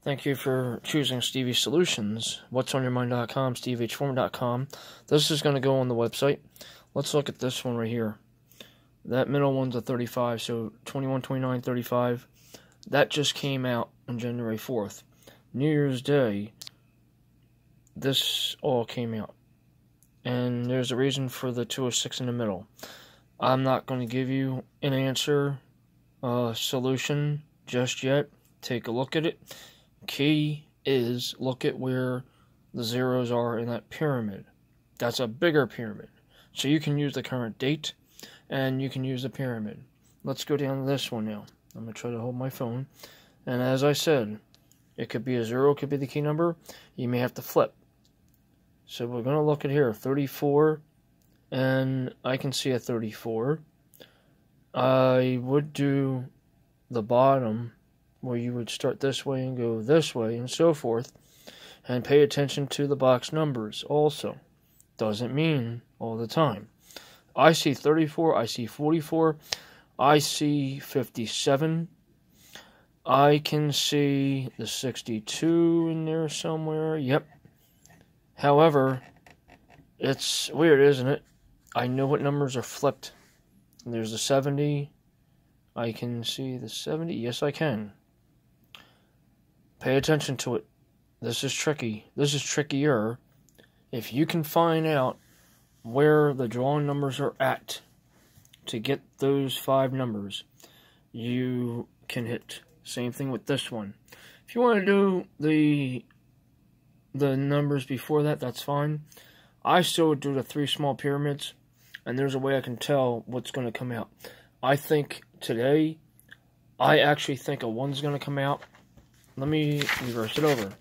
Thank you for choosing Stevie Solutions. What'sOnYourMind.com, SteveHForm.com. This is going to go on the website. Let's look at this one right here. That middle one's a 35, so 21, 29, 35. That just came out on January 4th. New Year's Day, this all came out. And there's a reason for the 206 in the middle. I'm not going to give you an answer, solution just yet. Take a look at it. Key is look at where the zeros are in that pyramid. That's a bigger pyramid. So you can use the current date and you can use the pyramid. Let's go down to this one now. I'm going to try to hold my phone. And as I said, it could be a 0, it could be the key number. You may have to flip. So we're going to look at here, 34, and I can see a 34. I would do the bottom, where you would start this way and go this way and so forth, and pay attention to the box numbers also. Doesn't mean all the time. I see 34, I see 44, I see 57, I can see the 62 in there somewhere, yep. However, it's weird, isn't it? I know what numbers are flipped. There's the 70, I can see the 70, yes I can. Pay attention to it. This is tricky. This is trickier. If you can find out where the drawing numbers are at to get those 5 numbers, you can hit. Same thing with this one. If you want to do the numbers before that, that's fine. I still would do the 3 small pyramids, and there's a way I can tell what's going to come out. I think today, I actually think a 1's going to come out. Let me reverse it over.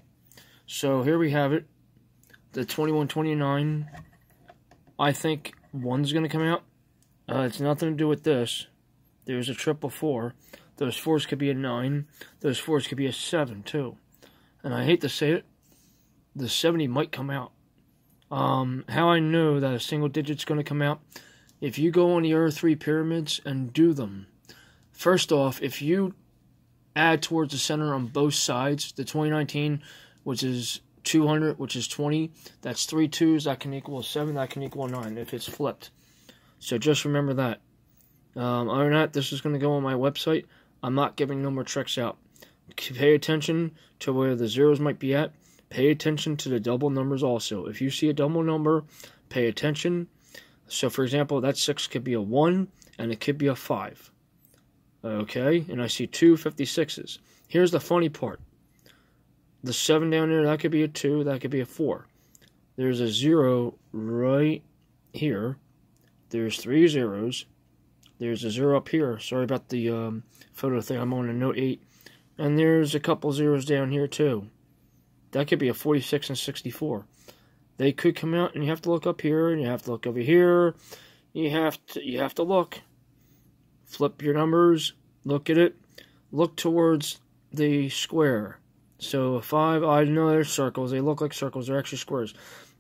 So here we have it. The 2129. I think 1's going to come out. It's nothing to do with this. There's a 444. Those 4's could be a 9. Those 4's could be a 7 too. And I hate to say it, the 70 might come out. How I know that a single digit's going to come out, if you go on the other 3 pyramids and do them. First off, if you add towards the center on both sides, the 2019, which is 200, which is 20, that's 3 2s, that can equal a 7, that can equal a 9 if it's flipped. So just remember that. Other than that, this is going to go on my website. I'm not giving no more tricks out. Pay attention to where the zeros might be at. Pay attention to the double numbers also. If you see a double number, pay attention. So for example, that 6 could be a 1 and it could be a 5. Okay, and I see 2 56s. Here's the funny part. The 7 down there, that could be a 2, that could be a 4. There's a 0 right here. There's 3 zeros. There's a 0 up here. Sorry about the photo thing. I'm on a Note 8. And there's a couple zeros down here too. That could be a 46 and 64. They could come out, and you have to look up here, and you have to look over here. You have to look. Flip your numbers, look at it, look towards the square. So a 5, I know they're circles, they look like circles, they're actually squares.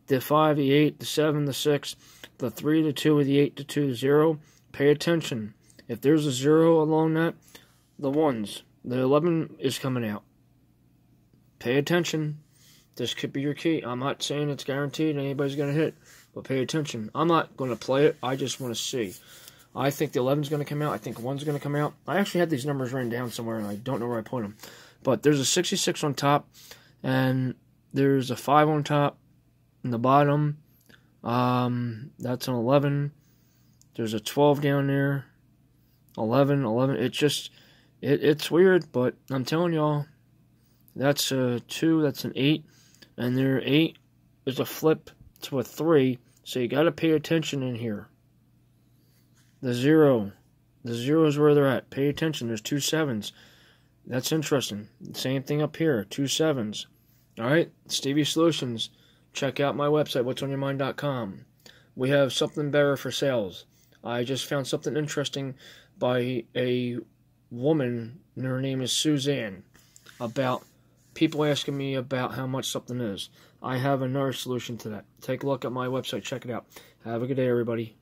The 5, the 8, the 7, the 6, the 3, the 2, the 8, the 2, the 0, pay attention. If there's a 0 along that, the 1s, the 11 is coming out. Pay attention. This could be your key. I'm not saying it's guaranteed anybody's going to hit, but pay attention. I'm not going to play it, I just want to see. I think the 11's going to come out. I think 1's going to come out. I actually had these numbers written down somewhere, and I don't know where I put them. But there's a 66 on top, and there's a 5 on top, in the bottom. That's an 11. There's a 12 down there. 11. It's weird, but I'm telling y'all, that's a 2, that's an 8, and their 8 is a flip to a 3, so you got to pay attention in here. The 0 is where they're at. Pay attention. There's 2 7s. That's interesting. Same thing up here. 2 7s. Alright? Stevie Solutions. Check out my website, what'sonyourmind.com. We have something better for sales. I just found something interesting by a woman, and her name is Suzanne, about people asking me about how much something is. I have another solution to that. Take a look at my website. Check it out. Have a good day, everybody.